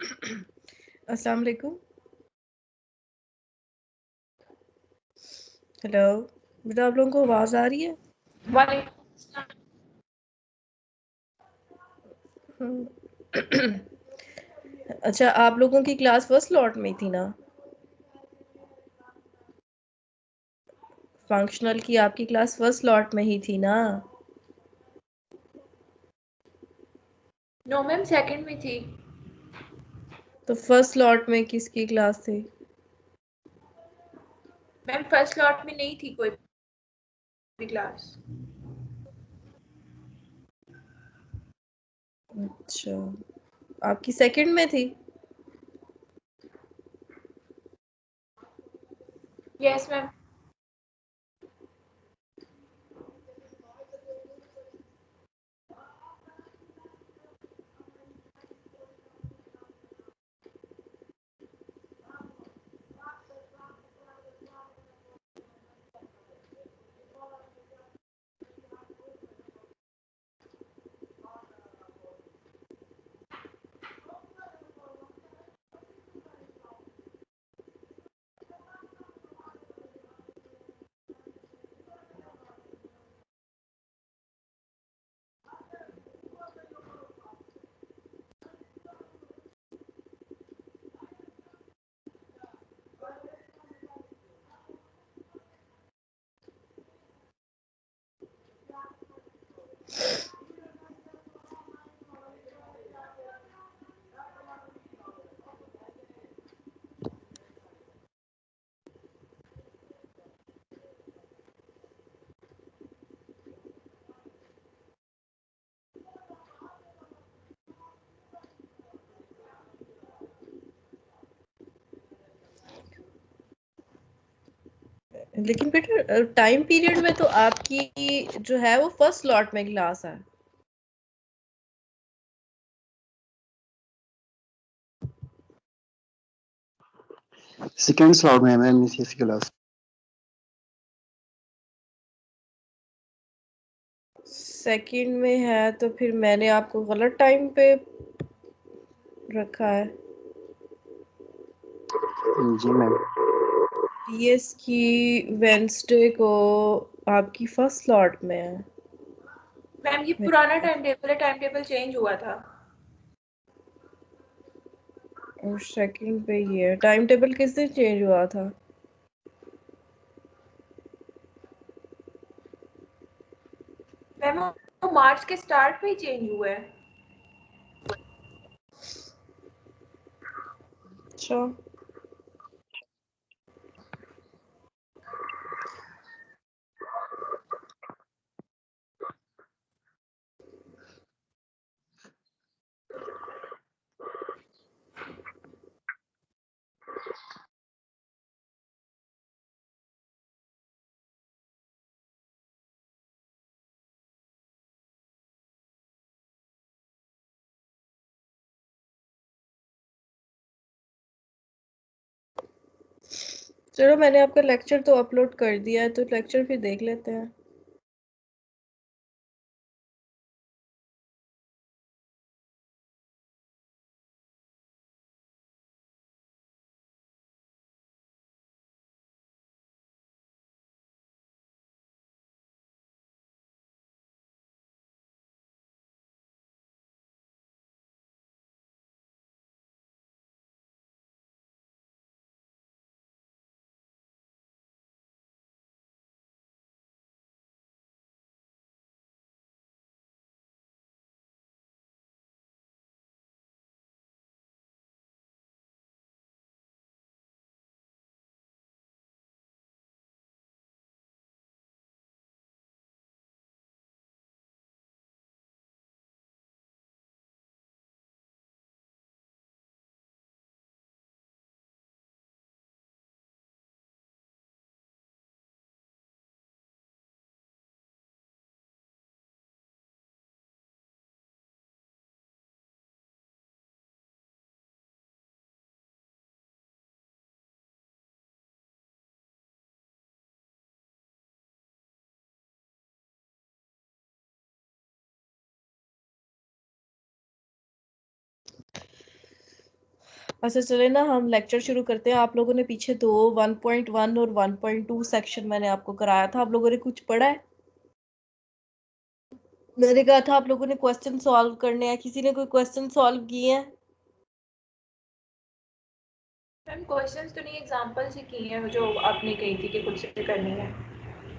अस्सलाम वालेकुम। हेलो, बेटा आप लोगों को आवाज़ आ रही है? वालेकुम अस्सलाम। अच्छा, आप लोगों की क्लास फर्स्ट लॉट में ही थी ना? फंक्शनल की आपकी क्लास फर्स्ट लॉट में ही थी ना? नो मैम, सेकंड में थी। तो फर्स्ट लॉट में किसकी क्लास थी? मैम फर्स्ट लॉट में नहीं थी कोई भी क्लास। अच्छा, आपकी सेकंड में थी? Yes ma'am. लेकिन बेटा टाइम पीरियड में तो आपकी जो है वो फर्स्ट लॉट में क्लास है। सेकेंड स्लॉट में है मैम इसी क्लास। सेकंड में है तो फिर मैंने आपको गलत टाइम पे रखा है। जी मैम। पीएस की वेंसडे को आपकी फर्स्ट स्लॉट में है। मैम ये पुराना टाइम टेबल है, टाइम टेबल चेंज हुआ था। और सेकंड पे ये है। टाइम टेबल किस दिन चेंज हुआ था? मैम वो मार्च के स्टार्ट पे ही चेंज हुआ है। अच्छा, चलो मैंने आपका लेक्चर तो अपलोड कर दिया है, तो लेक्चर फिर देख लेते हैं। अच्छा चले ना, हम लेक्चर शुरू करते हैं। आप लोगों ने पीछे 1.1 और 1.2 सेक्शन मैंने आपको कराया था, आप लोगों ने कुछ पढ़ा है? मैंने कहा था आप लोगों ने क्वेश्चन सॉल्व करने हैं, किसी ने कोई क्वेश्चन सॉल्व किए हैं? मैम क्वेश्चंस तो नहीं, एग्जांपल्स ही की हैं जो आपने कही थी कि खुद से करनी है।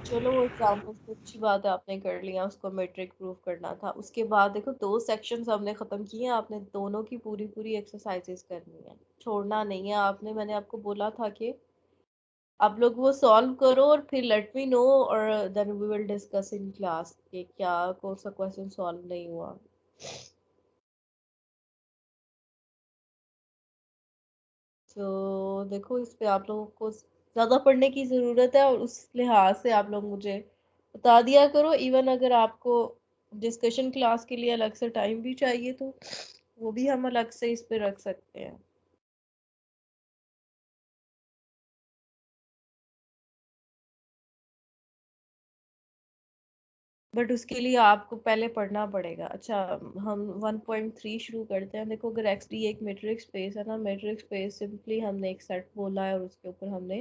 चलो वो एग्जाम्पल्स तो अच्छी बात है, आपने कर लिया, उसको मैट्रिक प्रूव करना था। उसके बाद देखो 2 सेक्शंस हमने खत्म किए हैं, आपने दोनों की पूरी पूरी एक्सरसाइजेस करनी है, छोड़ना नहीं है आपने। मैंने आपको बोला था कि आप लोग वो सॉल्व करो और फिर लेट मी नो, और then we will discuss in class कि क्या कौन सा क्वेश्चन सॉल्व नहीं हुआ। तो देखो इस पे आप लोगों को ज्यादा पढ़ने की जरूरत है, और उस लिहाज से आप लोग मुझे बता दिया करो। इवन अगर आपको डिस्कशन क्लास के लिए अलग से टाइम भी चाहिए तो वो भी हम अलग से इस पे रख सकते हैं। बट उसके लिए आपको पहले पढ़ना पड़ेगा। अच्छा, हम 1.3 शुरू करते हैं। देखो अगर एक्स डी एक मैट्रिक्स स्पेस है ना, मैट्रिक्स स्पेस सिंपली हमने एक सेट बोला है और उसके ऊपर हमने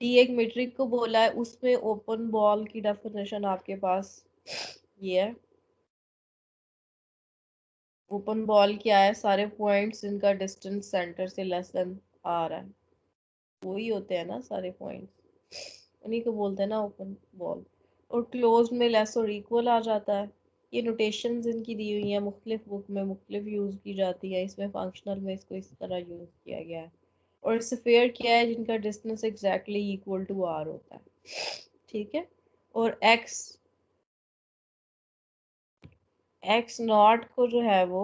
डी एक मीट्रिक को बोला है। उसमें ओपन बॉल की डेफिनेशन आपके पास ये है। ओपन बॉल क्या है? सारे पॉइंट्स जिनका डिस्टेंस सेंटर से लेस देन आर है, वही होते हैं ना सारे पॉइंट्स, उन्हीं को बोलते हैं ना ओपन बॉल। और क्लोज में लेस और इक्वल आ जाता है। ये नोटेशंस इनकी दी हुई हैं, मुख्तलिफ बुक में मुख्तलिफ यूज़ की जाती है, इसमें फंक्शनल में इसको इस तरह यूज़ किया गया है। और स्फीयर क्या है? जिनका distance exactly equal to R होता है, ठीक है। और एक्स नॉट को जो है वो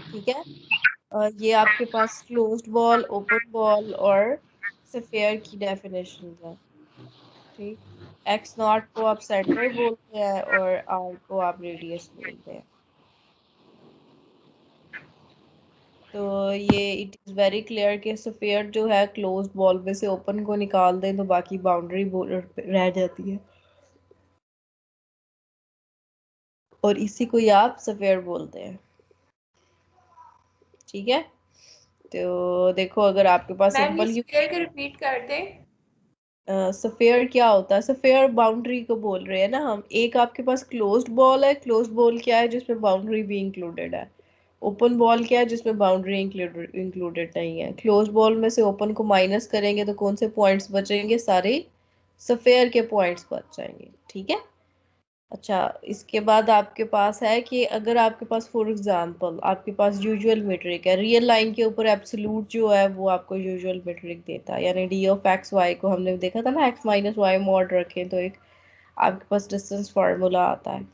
ठीक है। ये आपके पास क्लोज्ड बॉल, ओपन बॉल और स्फीयर की डेफिनेशन है, ठीक। एक्स नॉट को आप सेंटर बोलते हैं और आर को आप रेडियस बोलते हैं। तो ये इट इज वेरी क्लियर कि स्फीयर जो है क्लोज्ड बॉल में से ओपन को निकाल दें तो बाकी बाउंड्री रह जाती है, और इसी को ही आप स्फीयर बोलते हैं, ठीक है। तो देखो अगर आपके पास मैम ये सिंपल स्क्वायर को रिपीट कर दे। स्फीयर क्या होता है? स्फीयर बाउंड्री को बोल रहे हैं ना हम। एक आपके पास क्लोज्ड बॉल है, क्लोज्ड बॉल क्या है? जिसमें बाउंड्री भी इंक्लूडेड है। ओपन बॉल क्या है? जिसमें बाउंड्री इंक्लूडेड नहीं है। क्लोज्ड बॉल में से ओपन को माइनस करेंगे तो कौन से पॉइंट्स बचेंगे? सारे स्फीयर के पॉइंट्स बच जाएंगे, ठीक है। अच्छा, इसके बाद आपके पास है कि अगर आपके पास फॉर एग्जांपल आपके पास यूजुअल मेट्रिक है, रियल लाइन के ऊपर एब्सोल्यूट जो है वो आपको यूजुअल मेट्रिक देता है, यानी डी ऑफ एक्स वाई को हमने देखा था ना, एक्स माइनस वाई मॉड रखें तो एक आपके पास डिस्टेंस फार्मूला आता है।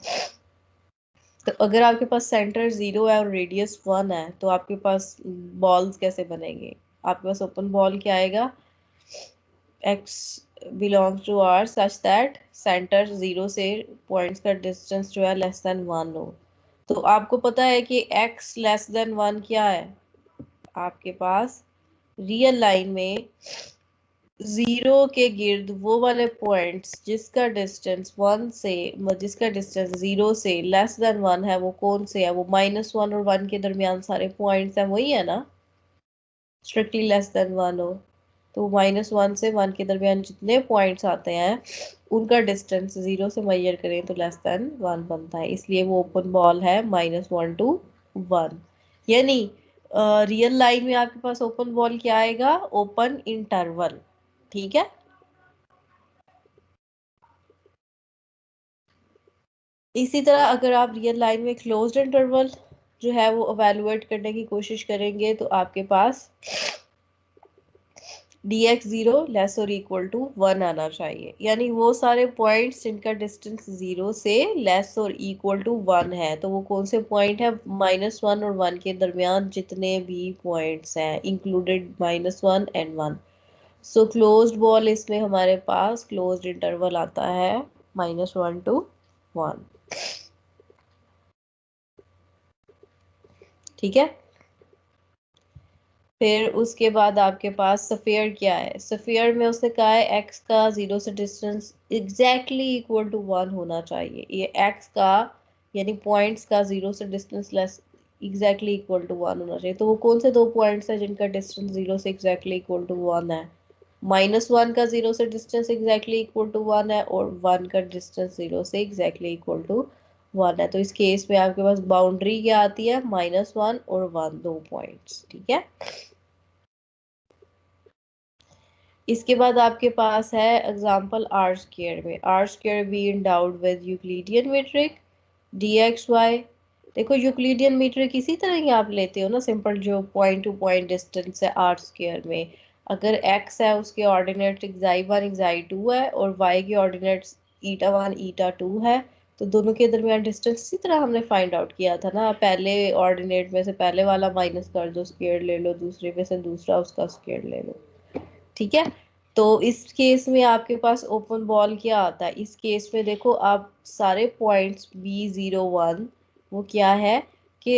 तो अगर आपके पास सेंटर 0 है और रेडियस 1 है तो आपके पास बॉल्स कैसे बनेंगे? आपके पास ओपन बॉल क्या आएगा? x belongs to R such that centre 0 से पॉइंट्स का डिस्टेंस जो है लेस देन 1 हो। तो आपको पता है कि x लेस देन 1 क्या है? आपके पास रियल लाइन में 0 के गिर्द वो वाले पॉइंट्स जिसका डिस्टेंस 1 से, जिसका डिस्टेंस 0 से लेस देन 1 है, वो कौन से है? वो -1 और 1 के दरमियान सारे पॉइंट्स हैं, वही है ना, स्ट्रिक्टली लेस देन 1 हो। तो -1 से 1 के दरमियान जितने पॉइंट्स आते हैं उनका डिस्टेंस 0 से मेजर करें तो लेस देन 1 बनता है, इसलिए वो ओपन बॉल है -1 to 1। यानी रियल लाइन में आपके पास ओपन बॉल क्या आएगा? ओपन इंटरवल, ठीक है। इसी तरह अगर आप रियल लाइन में क्लोज्ड इंटरवल जो है वो एवेलुएट करने की कोशिश करेंगे तो आपके पास dx 0 लेस और इक्वल टू 1 आना चाहिए, यानी वो सारे पॉइंट्स जिनका डिस्टेंस 0 से लेस और इक्वल टू 1 है, तो वो कौन से पॉइंट है, -1 और 1 के दरमियान जितने भी पॉइंट्स हैं included -1 and 1। So closed ball इसमें हमारे पास क्लोज्ड इंटरवल आता है -1 to 1। ठीक है, फिर उसके बाद आपके पास सफेयर क्या है, सफेयर में उसने कहा है एक्स का 0 से डिस्टेंस एग्जैक्टली इक्वल टू 1 होना चाहिए। ये एक्स का यानी पॉइंट्स का 0 से distance less exactly equal to 1 होना चाहिए। तो वो कौन से दो पॉइंट्स हैं जिनका डिस्टेंस 0 से एग्जैक्टली इक्वल टू 1 है, -1 का 0 से डिस्टेंस एग्जैक्टली इक्वल टू 1 है और 1 का डिस्टेंस 0 से एग्जैक्टली इक्वल टू 1 है। तो इस केस में आपके पास बाउंड्री क्या आती है, -1 और 1 दो पॉइंट्स। ठीक है, इसके बाद आपके पास है एग्जांपल आर स्क्वायर में, R square B endowed with Euclidean metric dxy। देखो यूक्लिडियन मीट्रिक इसी तरह ही आप लेते हो ना, सिंपल जो पॉइंट टू पॉइंट डिस्टेंस है आर स्क्वायर में, अगर x है उसके ऑर्डिनेट xi1 xi2 है और y के ऑर्डिनेट्स η1 η2 है, तो दोनों के दरमियान डिस्टेंस इसी तरह हमने फाइंड आउट किया था ना, पहले ऑर्डिनेट में से पहले वाला माइनस कर दो, स्क्वायर ले लो, दूसरे में से दूसरा उसका स्क्वायर ले लो। ठीक है, तो इस केस में आपके पास ओपन बॉल क्या आता है, इस केस में देखो आप सारे पॉइंट्स B01 वो क्या है कि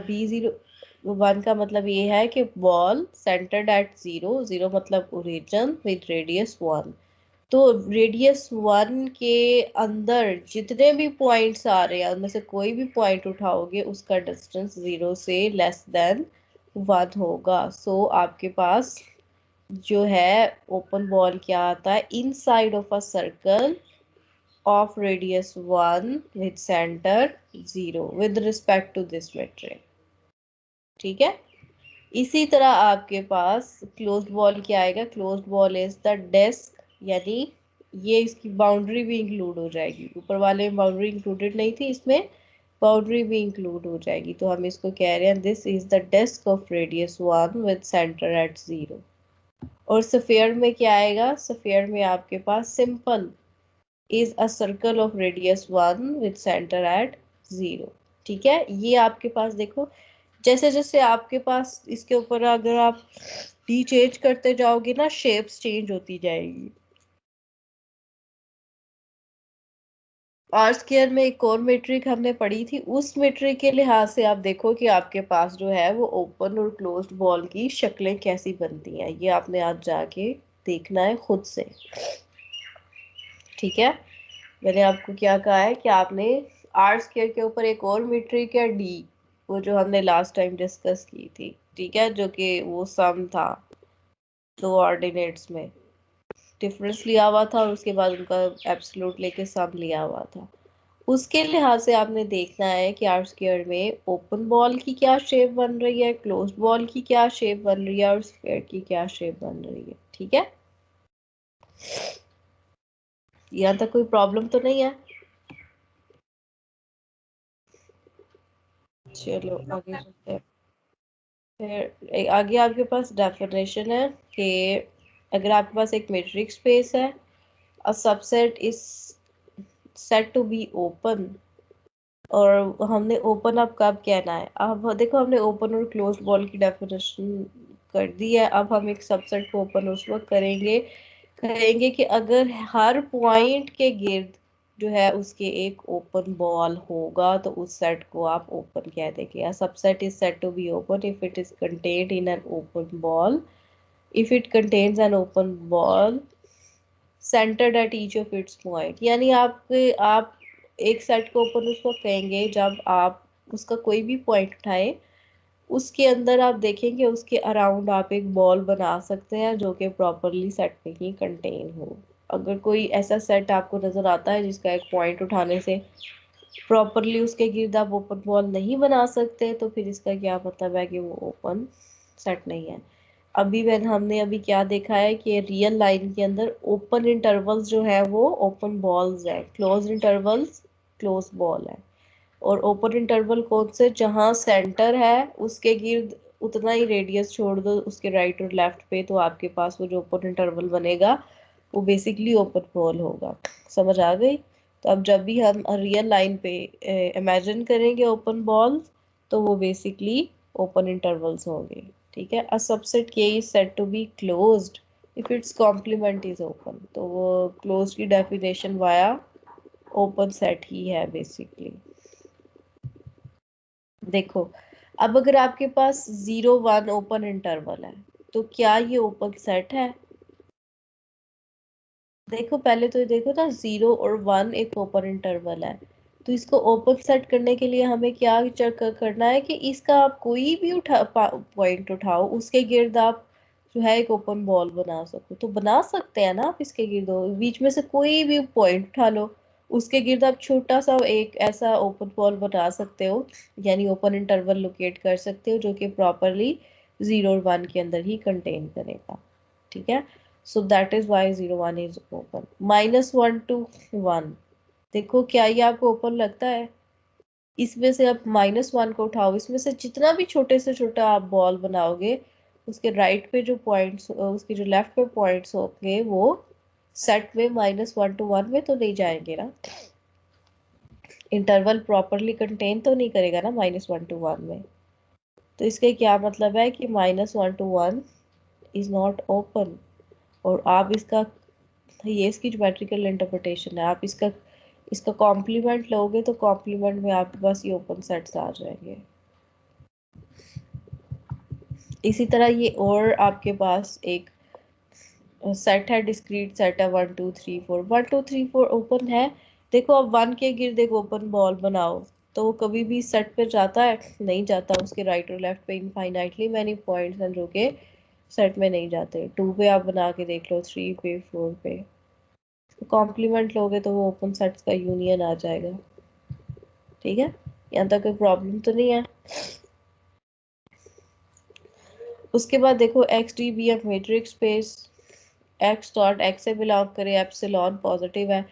B01 का मतलब ये है कि बॉल सेंटर्ड एट 0, 0 मतलब ओरिजिन विद रेडियस 1। तो रेडियस 1 के अंदर जितने भी पॉइंट्स आ रहे हैं उनमें से कोई भी पॉइंट उठाओगे उसका डिस्टेंस 0 से लेस देन 1 होगा। सो आपके पास जो है ओपन बॉल क्या आता है, inside of a circle of radius 1 with centre 0 with respect to this metric. ठीक है, इसी तरह आपके पास क्लोज्ड बॉल क्या आएगा, closed ball is the disc, यानी ये इसकी बाउंड्री भी इंक्लूड हो जाएगी, ऊपर वाले में बाउंड्री इंक्लूडेड नहीं थी, इसमें बाउंड्री भी इंक्लूड हो जाएगी, तो हम इसको कह रहे हैं this is the disc of radius 1 with centre at 0। और सफेयर में क्या आएगा, सफेयर में आपके पास simple is a circle of radius 1 with centre at 0। ठीक है, ये आपके पास देखो जैसे जैसे आपके पास इसके ऊपर अगर आप डी चेंज करते जाओगे ना, शेप्स चेंज होती जाएगी। आर स्क्वायर में एक और मेट्रिक हमने पढ़ी थी, उस मेट्रिक के लिहाज से आप देखो कि आपके पास जो है वो ओपन और क्लोज्ड बॉल की शक्लें कैसी बनती हैं, ये आपने आज जाके देखना है खुद से। ठीक है, मैंने आपको क्या कहा है कि आपने आर स्क्वायर के ऊपर एक और मीट्रिक है डी, वो जो हमने लास्ट टाइम डिस्कस की थी। ठीक है, जो कि वो सम था दो ऑर्डिनेट्स में, डिफरेंस लिया हुआ था और उसके बाद उनका एब्सोल्यूट लेके सम लिया हुआ था। उसके लिहाज से आपने देखना है कि आर स्क्वायर में ओपन बॉल की क्या शेप बन रही है, क्लोज्ड बॉल की क्या शेप बन रही है और स्क्वायर की क्या शेप बन रही है। ठीक है, यहाँ तक कोई प्रॉब्लम तो नहीं है। चलो आगे चलते हैं। फिर आगे आपके पास डेफिनेशन है कि अगर आपके पास एक मेट्रिक स्पेस है, a subset is said to be open, और हमने ओपन अब कब कहना है, अब देखो हमने ओपन और क्लोज बॉल की डेफिनेशन कर दी है, अब हम एक सबसेट को ओपन उस वक्त करेंगे कहेंगे कि अगर हर पॉइंट के गिर्द जो है उसके एक ओपन बॉल होगा तो उस सेट को आप ओपन कह देंगे। A subset is said to be open if it is contained in an open ball, if it contains an open ball centered at each of its point। यानी आप एक सेट को ओपन उसको कहेंगे जब आप उसका कोई भी पॉइंट उठाए, उसके अंदर आप देखेंगे उसके अराउंड आप एक बॉल बना सकते हैं जो कि प्रॉपरली सेट में ही कंटेन हो। अगर कोई ऐसा सेट आपको नज़र आता है जिसका एक पॉइंट उठाने से प्रॉपरली उसके गिर्द आप ओपन बॉल नहीं बना सकते, तो फिर इसका क्या मतलब है कि वो ओपन सेट नहीं है। हमने अभी क्या देखा है कि रियल लाइन के अंदर ओपन इंटरवल्स जो है वो ओपन बॉल्स है, क्लोज इंटरवल्स क्लोज बॉल है। और ओपन इंटरवल कौन से, जहाँ सेंटर है उसके गिर्द उतना ही रेडियस छोड़ दो उसके राइट और लेफ्ट पे, तो आपके पास वो जो ओपन इंटरवल बनेगा वो बेसिकली ओपन बॉल होगा। समझ आ गई? तो अब जब भी हम रियल लाइन पे इमेजिन करेंगे ओपन बॉल्स, तो वो बेसिकली ओपन इंटरवल्स होंगे। ठीक है। अ सबसेट के is said to be closed if its complement is open, तो वो क्लोज की डेफिनेशन वाया ओपन सेट ही है बेसिकली। देखो, अब अगर आपके पास 0 1 ओपन इंटरवल है, तो क्या ये ओपन सेट है? देखो पहले तो देखो ना, 0 और 1 एक ओपन इंटरवल है, तो इसको ओपन सेट करने के लिए हमें क्या करना है कि इसका आप कोई भी पॉइंट उठाओ, उसके गिर्द आप जो है एक ओपन बॉल बना सको, तो बना सकते हैं ना आप। इसके गिर्द बीच में से कोई भी पॉइंट उठा लो, उसके गिर्द आप छोटा सा एक ऐसा ओपन बॉल बना सकते हो, यानी ओपन इंटरवल लोकेट कर सकते हो जो कि प्रॉपरली 0 और 1 के अंदर ही कंटेन करेगा। ठीक है। So that is why 0 1 is open. -1 to 1, देखो क्या ये आपको ओपन लगता है? इसमें से आप -1 को उठाओ, इसमें से जितना भी छोटे से छोटा आप बॉल बनाओगे, उसके राइट पे जो पॉइंट्स, उसके जो लेफ्ट पे पॉइंट्स होंगे वो सेट में -1 to 1 में तो नहीं जाएंगे ना। इंटरवल प्रॉपरली कंटेन तो नहीं करेगा ना -1 to 1 में। तो इसका क्या मतलब है कि -1 to 1 इज नॉट ओपन। और आप इसका, ये इसकी ज्योमेट्रिकल इंटरप्रिटेशन है, आप इसका इसका कॉम्प्लीमेंट लोगे तो कॉम्प्लीमेंट में आपके पास ये ओपन सेट्स आ जाएंगे। इसी तरह ये और आपके पास एक सेट है, डिस्क्रीट सेट है 1 2 3 4, 1 2 3 4 ओपन है। देखो अब 1 के गिर्द एक ओपन बॉल बनाओ, तो वो कभी भी सेट पे जाता है? नहीं जाता। उसके राइट और लेफ्ट पे इनफाइनाइटली मैनी पॉइंट्स हैं जो कि सेट में नहीं जाते। 2 पे आप बना के देख लो, 3 पे, 4 पे, कॉम्प्लीमेंट लोगे तो वो ओपन सेट्स का यूनियन आ जाएगा। ठीक है, यहाँ तक कोई प्रॉब्लम तो नहीं है। उसके बाद देखो x d be f metric space, x dot x से बिलोंग करे, एप्सिलॉन पॉजिटिव है,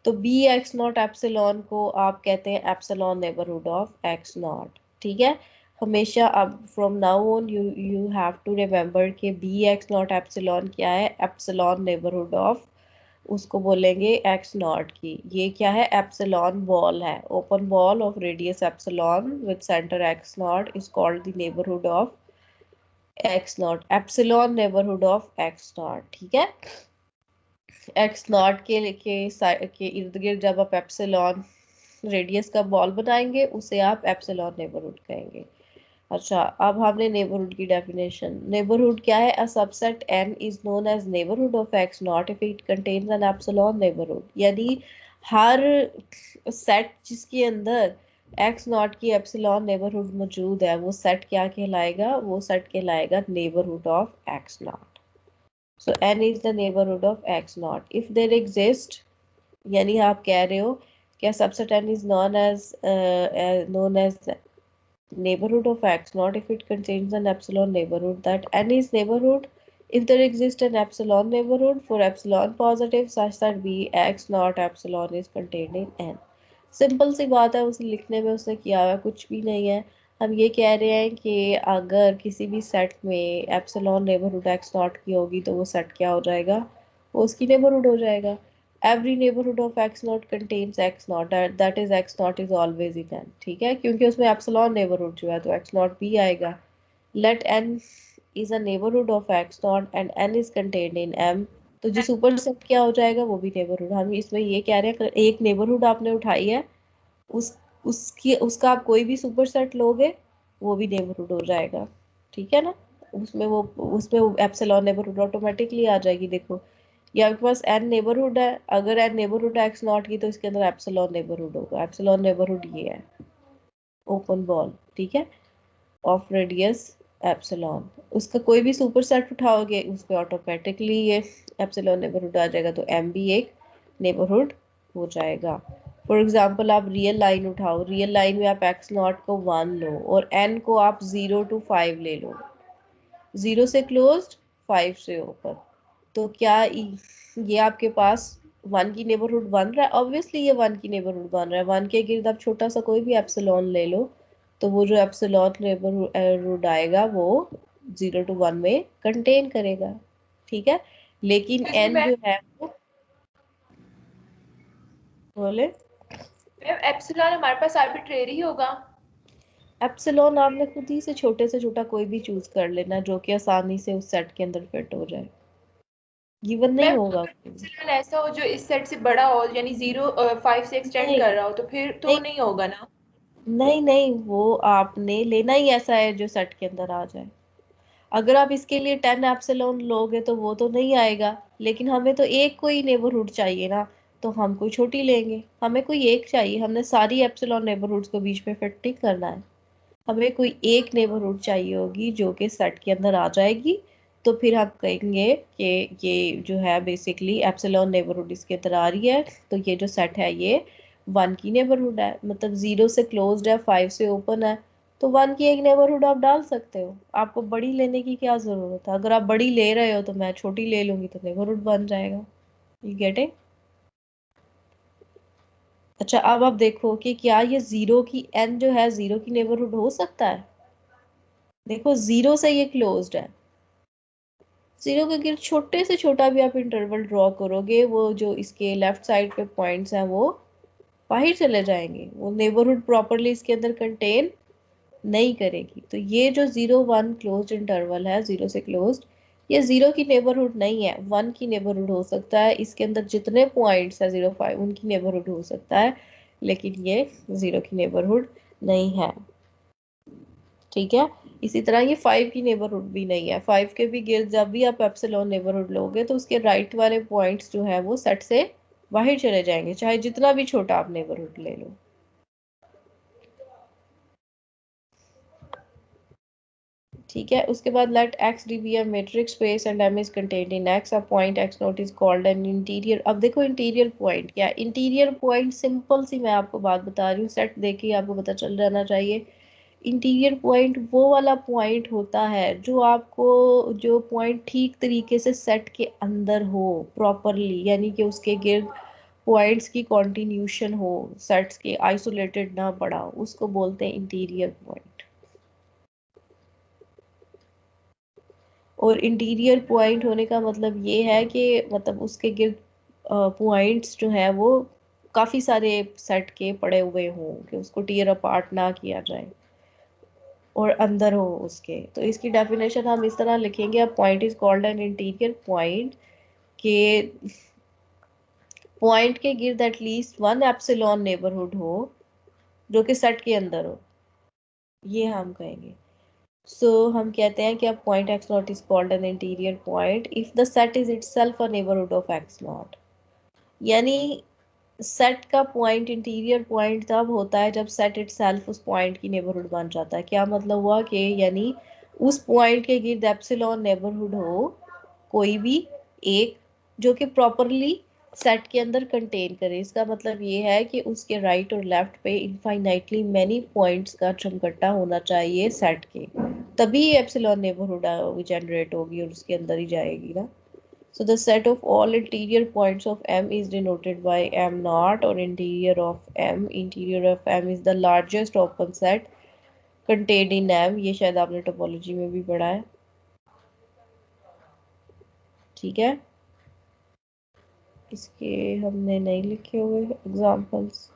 तो बी एक्स नॉट एप्सिलॉन को आप कहते हैं epsilon neighbourhood of x naught. ठीक है। हमेशा अब from now on you have to remember कि बी एक्स नॉट एप्सिलॉन क्या है? एप्सिलॉन नेबरहुड ऑफ, उसको बोलेंगे एक्स नॉट की। ये क्या है? एप्सिलॉन बॉल है, open ball of radius epsilon with centre x not is called the neighbourhood of x naught, epsilon neighbourhood of x naught. ठीक है। एक्स नॉट के इर्द गिर्द जब आप एप्सिलॉन रेडियस का बॉल बनाएंगे, उसे आप एप्सिलॉन नेबरहुड कहेंगे। अच्छा, अब हमने नेबरहुड की डेफिनेशन। नेबरहुड क्या है? A subset n is known as neighbourhood of x naught if it contains an epsilon neighbourhood, यानी हर सेट जिसके अंदर x नॉट की एप्सिलॉन नेबरहुड मौजूद है, वो सेट क्या कहलाएगा? वो सेट कहलाएगा neighbourhood of x naught. So n is the neighbourhood of x naught if there exist, यानी आप कह रहे हो क्या subset n is known as neighborhood of x naught if it contains an epsilon neighborhood, that n is neighborhood if there exists an epsilon neighborhood for epsilon positive such that b x naught epsilon is contained in n। Simple सी बात है, उसे लिखने में उसने किया हुआ कुछ भी नहीं है। हम ये कह रहे हैं कि अगर किसी भी सेट में एप्सिलॉन नेबरहुड एक्स नॉट की होगी तो वो सेट क्या हो जाएगा? वो उसकी नेबरहुड हो जाएगा। every neighborhood of x naught contains x naught, that is x naught is always in n। ठीक है, क्योंकि उसमें एप्सिलॉन नेबरहुड जो है तो x naught भी आएगा। let n is a neighborhood of x naught and n is contained in m, तो जो सुपर सेट क्या हो जाएगा? वो भी नेबरहुड। हम इसमें ये कह रहे हैं कि एक नेबरहुड आपने उठाई है, उसका आप कोई भी सुपर सेट लोगे वो भी नेबरहुड हो जाएगा। ठीक है ना? उसमें एप्सिलॉन नेबरहुड ऑटोमेटिकली आ जाएगी। देखो ये आपके पास n नेबरहुड है, अगर n नेबरहुड है x नॉट की, तो इसके अंदर एप्सिलॉन नेबरहुड होगा। एप्सिलॉन नेबरहुड ये है ओपन बॉल, ठीक है, ऑफ रेडियस एप्सिलॉन। उसका कोई भी सुपर सेट उठाओगे उस पर ऑटोमेटिकली ये एप्सिलॉन नेबरहुड आ जाएगा, तो m भी एक नेबरहुड हो जाएगा। फॉर एग्जाम्पल आप रियल लाइन उठाओ, रियल लाइन में आप x नॉट को 1 लो और n को आप 0 to 5 ले लो, 0 से क्लोज्ड 5 से ओपन, तो क्या ये आपके पास 1 की नेबरहुड बन रहा है? ऑब्वियसली ये 1 की नेबरहुड बन रहा है। 1 के गिर्द आप छोटा सा कोई भी एप्सिलॉन ले लो, तो वो जो एप्सिलॉन नेबरहुड आएगा वो 0 to 1 में कंटेन करेगा, ठीक है। लेकिन n जो है वो बोले एप्सिलॉन हमारे पास आर्बिट्रेरी होगा। एप्सिलॉन आपने खुद ही से छोटा कोई भी चूज कर लेना जो कि आसानी से उस सेट के अंदर फिट हो जाए, गिवन नहीं मैम होगा। एप्सिलॉन ऐसा हो जो इस सेट से बड़ा हो, यानी 0 5 से एक्सटेंड नहीं कर रहा हो, तो फिर तो नहीं नहीं होगा ना। नहीं, वो आपने लेना ही ऐसा है जो सेट के अंदर आ जाए। अगर आप इसके लिए 10 एप्सिलॉन लोगे तो वो तो नहीं आएगा, लेकिन हमें तो एक कोई नेबरहुड चाहिए ना, तो हम कोई छोटी लेंगे। हमें कोई एक चाहिए, हमने सारी एप्सिलॉन नेबरहुड्स को बीच में फिट नहीं करना है। हमें कोई एक नेबरहुड चाहिए होगी जो कि सेट के अंदर आ जाएगी, तो फिर हम कहेंगे कि ये जो है बेसिकली एप्सिलॉन नेबरहुड इसके अंदर आ रही है, तो ये जो सेट है ये 1 की नेबरहुड है, मतलब 0 से क्लोज्ड है, 5 से ओपन है, तो 1 की एक नेबरहुड आप डाल सकते हो। आपको बड़ी लेने की क्या जरूरत है? अगर आप बड़ी ले रहे हो तो मैं छोटी ले लूंगी तो नेबरहुड बन जाएगा। You get it? अच्छा, अब आप देखो कि क्या ये 0 की n जो है 0 की नेबरहुड हो सकता है? देखो 0 से ये क्लोज्ड है, 0 के गिर्द छोटे से छोटा भी आप इंटरवल ड्रॉ करोगे, वो जो इसके लेफ्ट साइड पे पॉइंट्स हैं वो बाहर चले जाएंगे, वो नेबरहुड प्रॉपरली इसके अंदर कंटेन नहीं करेगी। तो ये जो 0 1 क्लोज्ड इंटरवल है, 0 से क्लोज्ड, ये 0 की नेबरहुड नहीं है, 1 की नेबरहुड हो सकता है। इसके अंदर जितने पॉइंट्स है 0 5 उनकी नेबरहुड हो सकता है, लेकिन ये 0 की नेबरहुड नहीं है, ठीक है। इसी तरह ये 5 की नेबरहुड भी नहीं है। 5 के भी गिर्द जब भी आप एप्सिलॉन नेबरहुड लोगे तो उसके राइट वाले पॉइंट्स जो है वो सेट से बाहर चले जाएंगे, चाहे जितना भी छोटा आप नेबरहुड ले लो, ठीक है। उसके बाद late x be a metric space and m is contained in x, a point x naught is called an interior। अब देखो इंटीरियर पॉइंट क्या है? इंटीरियर पॉइंट सिंपल सी मैं आपको बात बता रही हूँ, सेट देख के आपको पता चल जाना चाहिए। इंटीरियर पॉइंट वो वाला पॉइंट होता है जो आपको, जो पॉइंट ठीक तरीके से सेट के अंदर हो प्रॉपरली, यानी कि उसके गिर्द पॉइंट्स की कॉन्टिन्यूशन हो, सेट्स के आइसोलेटेड ना पड़ा हो, उसको बोलते हैं इंटीरियर पॉइंट। और इंटीरियर पॉइंट होने का मतलब ये है कि मतलब उसके गिर्द पॉइंट्स जो है वो काफ़ी सारे सेट के पड़े हुए हों, कि उसको टीयर अपार्ट ना किया जाए और अंदर हो उसके। तो इसकी डेफिनेशन हम इस तरह लिखेंगे, a point is called an interior point, के पॉइंट के गिर्द एटलीस्ट 1 एप्सिलॉन नेबरहुड हो जो कि सेट के अंदर हो, ये हम कहेंगे। हम कहते हैं कि अब point x not is called an interior point if the set is itself a neighbourhood of x not. यानी सेट का पॉइंट इंटीरियर पॉइंट तब होता है जब सेट इटसेल्फ उस पॉइंट की नेबरहुड बन जाता है। क्या मतलब हुआ कि यानी उस पॉइंट के गिर्द एप्सिलॉन नेबरहुड हो कोई भी एक, जो कि प्रॉपरली सेट के अंदर कंटेन करे। इसका मतलब ये है कि उसके राइट और लेफ्ट पे इनफाइनाइटली मैनी पॉइंट्स का चमकट्टा होना चाहिए सेट के, तभी एप्सिलॉन नेबरहुड जनरेट होगी और उसके अंदर ही जाएगी ना। So the set of all interior points of M is denoted by M naught, or interior of M. Interior of M is the largest open set contained in M। ये शायद आपने topology में भी पढ़ा है, ठीक है। इसके हमने नहीं लिखे हुए एग्जांपल्स,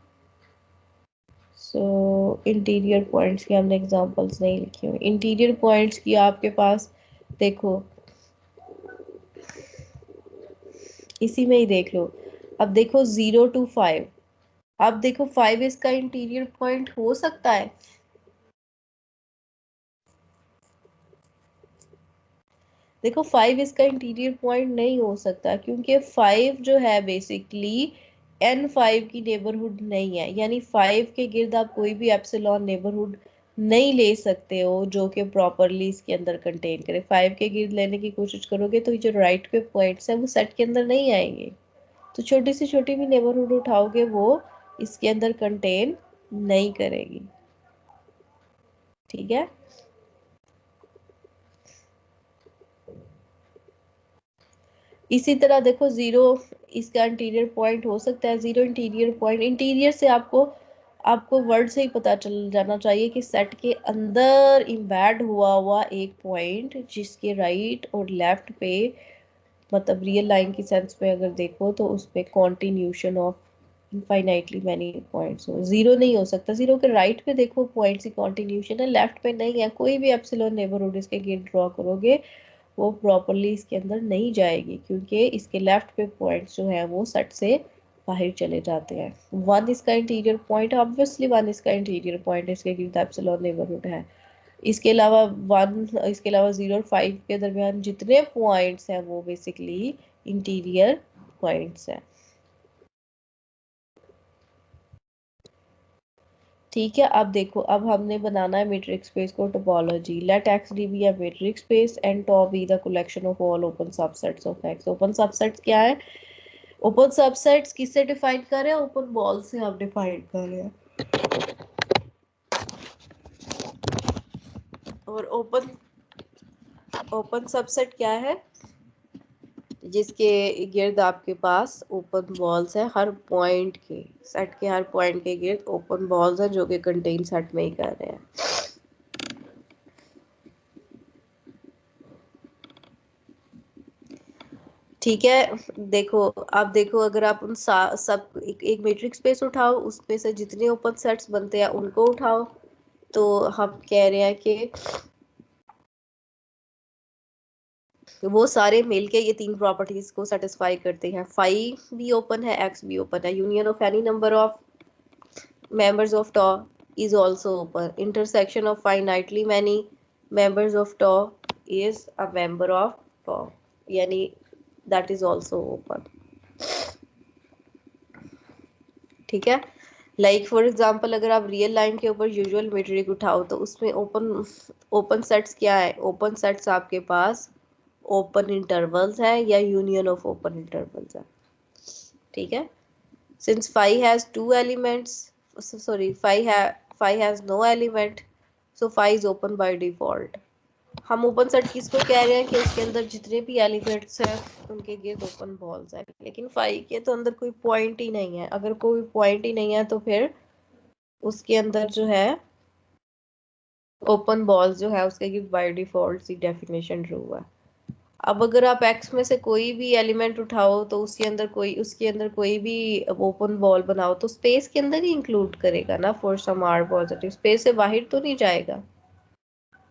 इंटीरियर पॉइंट्स के हमने एग्जांपल्स नहीं लिखे हुए। इंटीरियर पॉइंट्स की आपके पास देखो इसी में ही देख लो। अब देखो 0 to 5, अब देखो 5 इसका इंटीरियर पॉइंट हो सकता है? देखो 5 इसका इंटीरियर पॉइंट नहीं हो सकता, क्योंकि 5 जो है बेसिकली n5 की नेबरहुड नहीं है। यानी 5 के गिर्द आप कोई भी एप्सिलॉन नेबरहुड नहीं ले सकते हो जो कि प्रॉपरली इसके अंदर कंटेन करे। 5 के गिर्द लेने की कोशिश करोगे तो ये जो राइट पे पॉइंट्स है वो सेट के अंदर नहीं आएंगे, तो छोटी से छोटी भी नेबरहुड उठाओगे वो इसके अंदर कंटेन नहीं करेगी, ठीक है। इसी तरह देखो 0 इसका इंटीरियर पॉइंट हो सकता है। 0 इंटीरियर पॉइंट, इंटीरियर से आपको आपको वर्ड से ही पता चल जाना चाहिए कि सेट के अंदर इम्बेड हुआ एक पॉइंट जिसके राइट और लेफ्ट पे, मतलब रियल लाइन की सेंस में अगर देखो तो उस पे continuation of infinitely many points हो। जीरो नहीं हो सकता, जीरो के राइट पे देखो पॉइंट्स की कॉन्टिन्यूशन है, लेफ्ट पे नहीं है। कोई भी एप्सिलॉन नेबरहुड इसके गिर्द ड्रॉ करोगे वो प्रॉपरली इसके अंदर नहीं जाएगी, क्योंकि इसके लेफ्ट पे पॉइंट्स जो है वो सेट से बाहर चले जाते हैं। वन इसका इंटीरियर पॉइंट, ऑब्वियसली वन इसका इंटीरियर पॉइंट, इसके गिर्द एप्सिलॉन नेबरहुड है। इसके अलावा इसके अलावा 0 और 5 के दरमियान जितने पॉइंट्स हैं वो बेसिकली इंटीरियर पॉइंट्स हैं। ठीक है, अब देखो, अब हमने बनाना है मैट्रिक्स स्पेस को topology. Let x d be a metric space and tau be the collection of all open subsets of x. Open subsets क्या है? ओपन सबसेट्स किससे डिफाइन कर रहे हैं? ओपन बॉल से हम डिफाइन कर रहे हैं। और ओपन सबसेट क्या है? जिसके गिर्द आपके पास ओपन बॉल्स है, हर पॉइंट के, सेट के हर पॉइंट के गिर्द ओपन बॉल्स हैं जो कि कंटेन सेट में ही कर रहे हैं। ठीक है, देखो, अब देखो, अगर आप उन सब एक मैट्रिक्स स्पेस उठाओ, उसमें से जितने ओपन सेट्स बनते हैं उनको उठाओ, तो हम कह रहे हैं कि वो सारे मिलके ये तीन प्रॉपर्टीज को सेटिस्फाई करते हैं। फाइव भी ओपन है, एक्स भी ओपन है, union of any number of members of tau is also open, intersection of finitely many members of tau is a member of tau, यानी that is also open। ठीक है, like for example अगर आप real line के ऊपर usual matric उठाओ तो उसमें ओपन सेट्स क्या है? ओपन सेट्स आपके पास ओपन इंटरवल्स है या यूनियन ऑफ ओपन इंटरवल्स है। ठीक है, since phi has two elements, sorry, phi has no element, so phi is open by default। हम ओपन सेट किसको कह रहे हैं कि उसके अंदर जितने भी एलिमेंट्स हैं उनके गिर्द ओपन बॉल्स हैं, लेकिन फाई के तो अंदर कोई पॉइंट ही नहीं है। अगर कोई पॉइंट ही नहीं है तो फिर उसके अंदर जो है ओपन बॉल्स जो है उसके गिर्द बाय डिफॉल्ट सी डेफिनेशन ट्रू है। अब अगर आप एक्स में से कोई भी एलिमेंट उठाओ तो उसके अंदर कोई भी ओपन बॉल बनाओ तो स्पेस के अंदर ही इंक्लूड करेगा ना, for some r positive, space से बाहर तो नहीं जाएगा,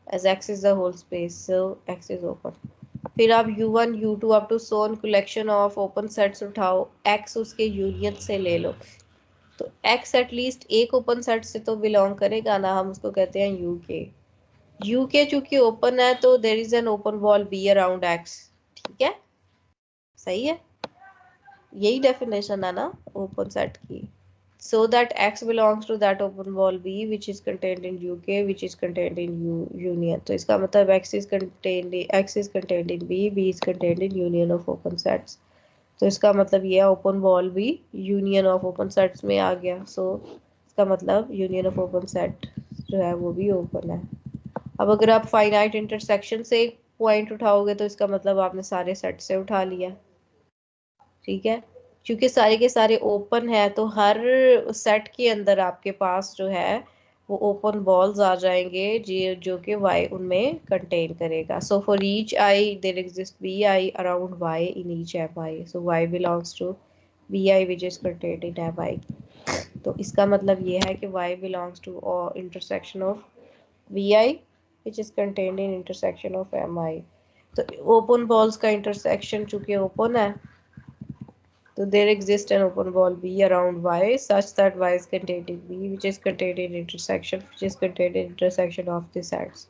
as x is the whole space, so x is open। फिर आप u1 u2 up to so on collection of open sets उठाओ, x उसके यूनियन से ले लो, तो x एटलीस्ट एक ओपन सेट से तो बिलोंग करेगा ना, हम उसको कहते हैं uk चूंकि ओपन है तो there is an open ball b around x। ठीक है, सही है, यही डेफिनेशन है ना ओपन सेट की। So that x belongs to that open ball B which is contained in UK which is contained in union। तो इसका मतलब x is contained in B is contained in union of open sets। तो इसका मतलब ये open ball भी union of open sets में आ गया। सो इसका मतलब यूनियन ऑफ ओपन सेट जो है वो भी ओपन है। अब अगर आप फाइनाइट इंटरसेक्शन से एक पॉइंट उठाओगे तो इसका मतलब आपने सारे सेट से उठा लिया। ठीक है, क्योंकि सारे के सारे ओपन है तो हर सेट के अंदर आपके पास जो है वो ओपन बॉल्स आ जाएंगे जो कि y उनमें कंटेन करेगा। So for each I there exist B I around y in each M I, so y belongs to B I which is contained in M I. तो इसका मतलब ये है कि y belongs to intersection of V I which is contained in intersection of M I. तो open balls का intersection चूंकि open है so there exists an open ball B around Y such that Y is contained in B which is contained in intersection of the sets।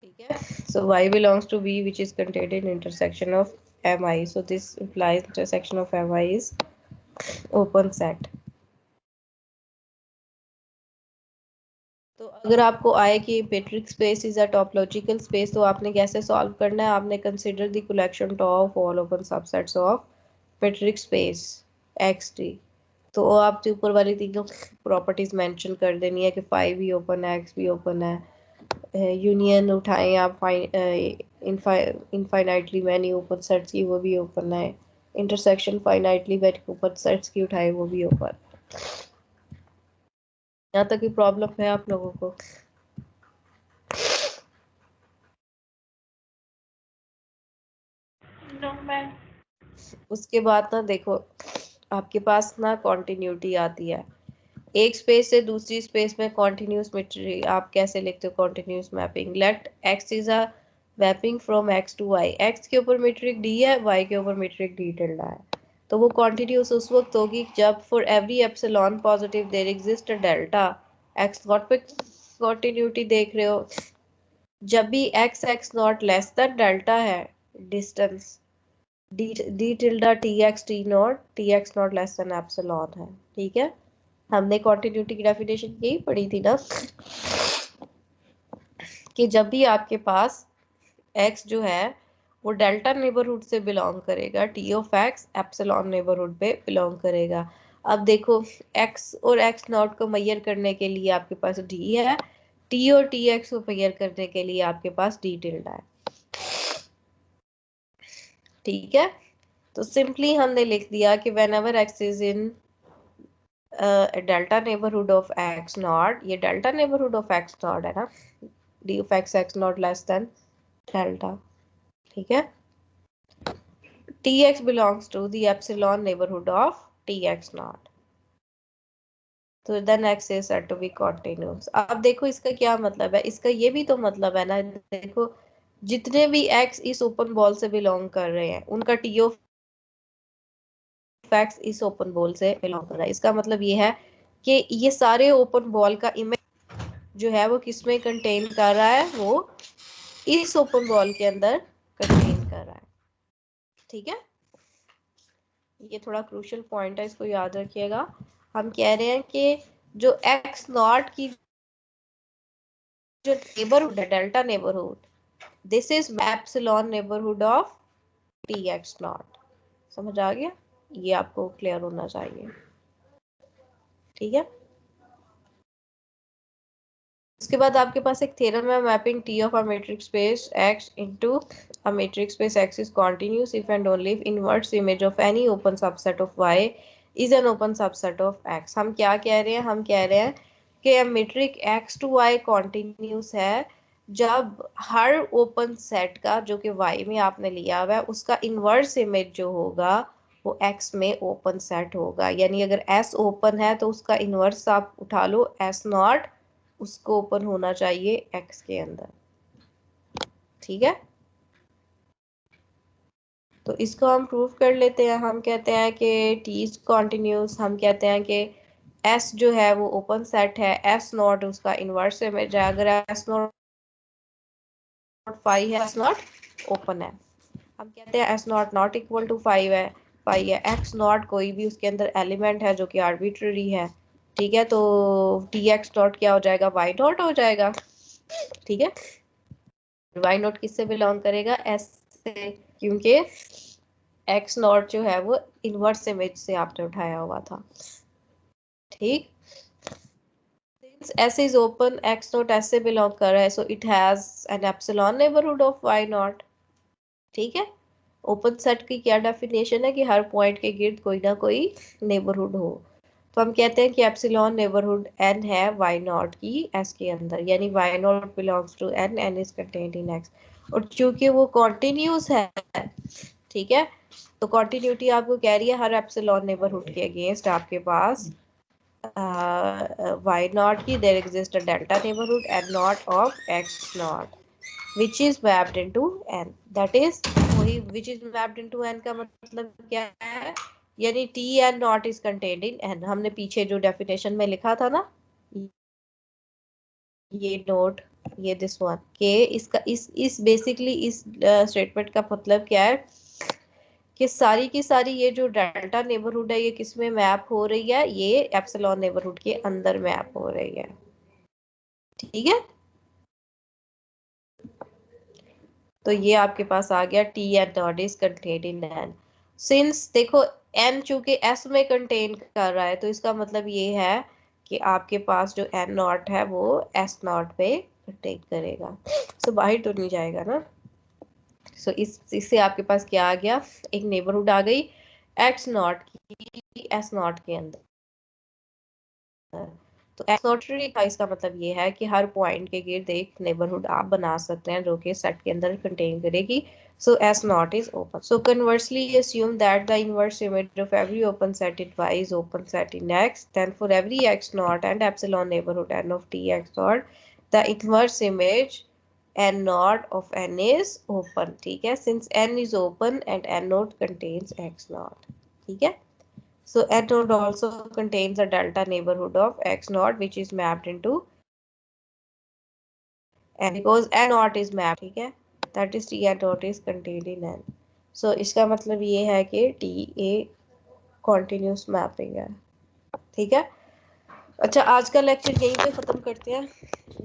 ठीक है, so Y belongs to B which is contained in intersection of MI, so this implies intersection of MI is open set। तो अगर आपको आए कि matrix space is a topological space तो आपने कैसे सॉल्व करना है? आपने consider the collection of all open subsets of matrix space x T. तो आपने ऊपर वाली तीनों प्रॉपर्टीज मेंशन कर देनी है कि फाइव भी ओपन है, एक्स भी ओपन है, यूनियन उठाएं आप इनफाइनाइटली मैनी ओपन सेट्स की, वो भी ओपन है, इंटरसेक्शन फाइनाइटली ओपन सेट्स की उठाए वो भी ओपन। यहाँ तक की प्रॉब्लम है आप लोगों को? No ma'am. उसके बाद ना देखो आपके पास ना कॉन्टिन्यूटी आती है, एक स्पेस से दूसरी स्पेस में कॉन्टिन्यूस मेट्रिक। आप कैसे लिखते हो continuous mapping? Let x is a mapping from x to y. एक्स के ऊपर मेट्रिक डी है, वाई के ऊपर मेट्रिक डी टिल्डा है, तो वो कॉन्टिन्यूस उस वक्त होगी जब for every epsilon positive there exist a delta X not पे कॉन्टिन्यूटी देख रहे हो। जब भी X X not less than delta है distance D tilde T X not less than epsilon है। ठीक है, हमने कॉन्टिन्यूटी की डेफिनेशन यही पढ़ी थी ना कि जब भी आपके पास x जो है वो डेल्टा नेबरहुड से बिलोंग करेगा, T of x epsilon neighbourhood पे बिलोंग करेगा। अब देखो x और x नॉट को मेजर करने के लिए आपके पास d है, t और tx को मेजर करने के लिए आपके पास d टिल्डा है। ठीक है, तो सिंपली हमने लिख दिया कि whenever x is in delta neighbourhood of x not, ये delta neighbourhood of x not है ना, d of x not less than delta. ठीक है, tx belongs to the epsilon neighborhood of tx naught, तो then x is said to be continuous। अब देखो इसका क्या मतलब है, इसका ये भी तो मतलब है ना, देखो जितने भी x इस ओपन बॉल से बिलोंग कर रहे हैं उनका t ऑफ x इस ओपन बॉल से बिलोंग कर रहा है। इसका मतलब ये है कि ये सारे ओपन बॉल का इमेज जो है वो किसमें कंटेन कर रहा है, वो इस ओपन बॉल के अंदर कंटेन कर रहा है। ठीक है, ये थोड़ा क्रूशियल पॉइंट है, इसको याद रखिएगा। हम कह रहे हैं कि जो एक्स नॉट की जो नेबरहुड है delta neighbourhood, this is epsilon neighbourhood of T X not. समझ आ गया? ये आपको क्लियर होना चाहिए। ठीक है, उसके बाद आपके पास एक थ्योरम है, mapping T of a metric space x into a metric space x is continuous if and only if inverse image of any open subset of y is an open subset of x। हम क्या कह रहे हैं? हम कह रहे हैं कि metric x to y continuous है जब हर ओपन सेट का जो कि y में आपने लिया हुआ है उसका इनवर्स इमेज जो होगा वो x में ओपन सेट होगा। यानी अगर s ओपन है तो उसका इनवर्स आप उठा लो s नॉट, उसको ओपन होना चाहिए x के अंदर। ठीक है, तो इसको हम प्रूव कर लेते हैं। हम कहते हैं कि t इज कॉन्टिन्यूस, हम कहते हैं कि s जो है वो ओपन सेट है, s नॉट उसका इनवर्स इमेज है। अगर s नॉट 5 है, s नॉट ओपन है। हम कहते हैं s naught not equal to 5 है, 5 है, x नॉट कोई भी उसके अंदर एलिमेंट है जो कि आर्बिट्ररी है। ठीक है, तो tx नॉट क्या हो जाएगा? y नॉट हो जाएगा। ठीक है, वाई नॉट किससे बिलोंग करेगा? एस से, क्योंकि एक्स नॉट जो है वो इनवर्स इमेज से आपने उठाया हुआ था। ठीक, s is open, x naught s से बिलोंग कर रहा है, so it has an epsilon neighbourhood of y naught. ठीक है, ओपन सेट की क्या डेफिनेशन है कि हर पॉइंट के गिर्द कोई ना कोई नेबरहुड हो, तो हम कहते हैं कि एप्सिलॉन नेबरहुड एन है वाई नॉट की एस के अंदर, यानी y naught belongs to n, n is contained in x. और चूंकि वो कॉन्टिन्यूस है, ठीक है, तो कॉन्टिन्यूटी आपको कह रही है हर एप्सिलॉन नेबरहुड के अगेंस्ट आपके पास वाई नॉट की there exist a delta neighbourhood n naught of x naught which is mapped into n, that is वही which is mapped into n का मतलब क्या है? यानी t n not is contained in n। हमने पीछे जो डेफिनेशन में लिखा था ना, ये नोट, ये दिस वन के इसका इस बेसिकली इस स्टेटमेंट का मतलब क्या है कि सारी की सारी ये जो डेल्टा नेबरहुड है ये किस में मैप हो रही है? ये एप्सिलॉन नेबरहुड के अंदर मैप हो रही है। ठीक है, तो ये आपके पास आ गया t n naught is contained in n. Since देखो एन चूंकि एस में कंटेन कर रहा है तो इसका मतलब ये है कि आपके पास जो एन नॉट है वो एस नॉट पे कंटेन करेगा, सो बाहर तो नहीं जाएगा ना। सो इससे आपके पास क्या आ गया? एक नेबरहुड आ गई एक्स नॉट की एस नॉट के अंदर। तो एक्स नॉट का इसका मतलब ये है कि हर पॉइंट के गिर्द एक नेबरहुड आप बना सकते हैं जो कि सेट के अंदर कंटेन करेगी। So S naught is open. So conversely, assume that the inverse image of every open set in Y is open set in X. Then for every X naught and epsilon neighborhood N of T X naught, the inverse image N naught of N is open. ठीक है? Since N is open and N naught contains X naught. ठीक है? So N naught also contains a delta neighborhood of X naught which is mapped into N because N naught is mapped. ठीक है? That is T N naught is contained in N. So इसका मतलब ये है कि T A continuous mapping है। ठीक है? अच्छा, आज का लेक्चर यहीं पे ख़त्म करते हैं,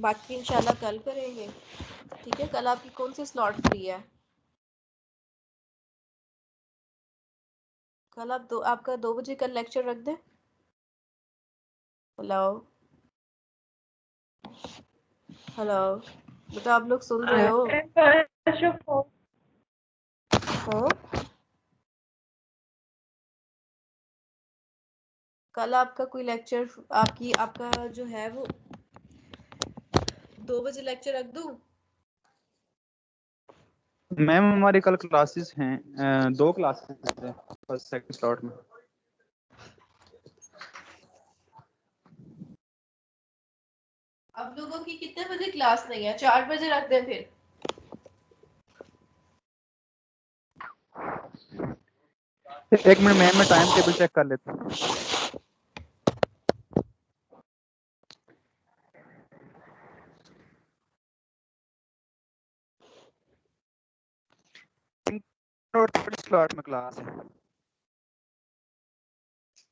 बाकी इंशाल्लाह कल करेंगे। ठीक है? कल आपकी कौन सी स्लॉट फ्री है? कल आपका 2 बजे कल लेक्चर रख दें। हेलो हेलो बेटा, आप लोग सुन रहे हो? हाँ, कल आपका कोई लेक्चर आपका जो है वो 2 बजे लेक्चर रख दूं? मैम हमारी कल क्लासेस हैं, 2 क्लासेस हैं फर्स्ट सेकंड स्लॉट में। आप लोगों की कितने बजे क्लास नहीं है? 4 बजे रख दें फिर। एक मिनट मैम, मैं टाइम टेबल चेक कर लेता हूँ। और थर्ड स्लॉट में क्लास है।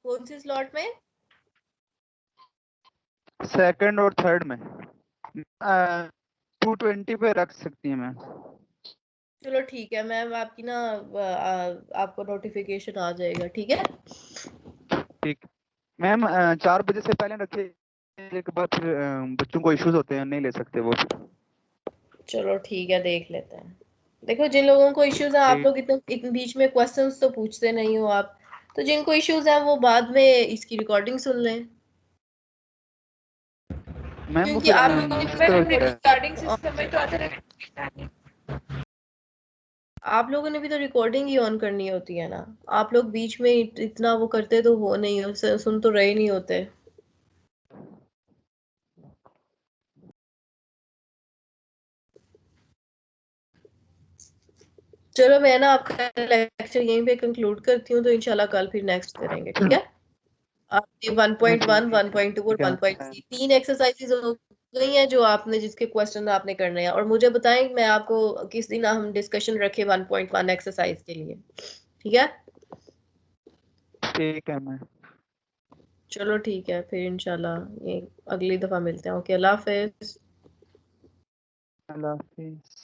कौन सी स्लॉट में? सेकंड और थर्ड में 2:20 पे रख सकती हैं मैम। चलो ठीक है मैम, आपकी ना आपको नोटिफिकेशन आ जाएगा। ठीक है? ठीक मैम, 4 बजे से पहले रखिए, एक बार फिर बच्चों को इश्यूज होते हैं, नहीं ले सकते वो। चलो ठीक है, देख लेते हैं। देखो, जिन लोगों को इश्यूज है, आप लोग इतने बीच में क्वेश्चंस तो पूछते नहीं हो आप, तो जिनको इश्यूज है वो बाद में इसकी रिकॉर्डिंग सुन लें। मैम वो क्योंकि फिर आप लोगों ने रिकॉर्डिंग सिस्टम में तो आते रहते हैं। आप लोगों ने भी तो रिकॉर्डिंग ही ऑन करनी होती है ना। आप लोग बीच में इतना वो करते तो हो नहीं हो, सुन तो रहे नहीं होते। चलो मैं ना आपका लेक्चर यहीं पे कंक्लूड करती हूँ, तो इंशाल्लाह कल फिर नेक्स्ट करेंगे। ठीक है? आपके 1.1, 1.2 और 1.3 3 एक्सरसाइजेज हो गई हैं जो आपने जिसके क्वेश्चन आपने करने हैं, और मुझे बताएं मैं आपको किस दिन हम डिस्कशन रखें 1.1 एक्सरसाइज के लिए। ठीक है? ठीक है मैम। चलो ठीक है, फिर इंशाल्लाह ये अगली दफा मिलते हैं। ओके, अल्लाह हाफिज। अल्लाह हाफिज।